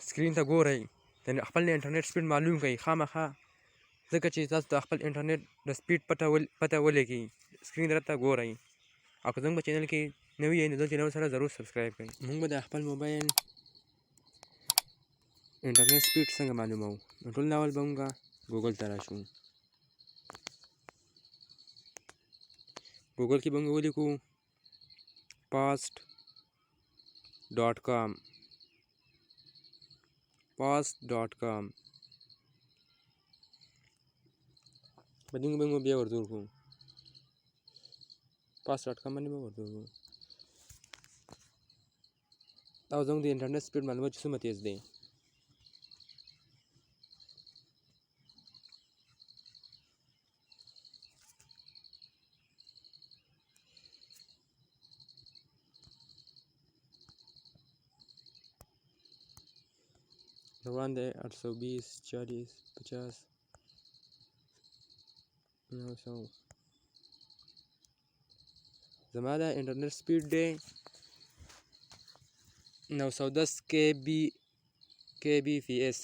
سکرین ته ګورئ د خپل انټرنیټ سپیډ معلوم کړئ خامخا، ځکه چې تاسو د خپل انټرنیټ د سپیډ پته ولګي. سکرین ته ګورئ او که زموږ په چینل کې نوي یئ نو دلته نو سره ضرور سبسکرایب کړئ. موږ به د خپل موبایل انټرنیټ سپیډ څنګه معلوموو؟ نو ټول اول به موږ ګوګل ته راشو. ګوګل کې به موږ ولیکو fast.com په دې به موږ بیا ورته وکړو fast.com باندې به ورته وکړو او زموږ د انټرنیټ سپیډ معلومات چې څومره تیز دی. روان دی 820 40 50 900. زما د انټرنیټ سپیډ دی 910 kbps.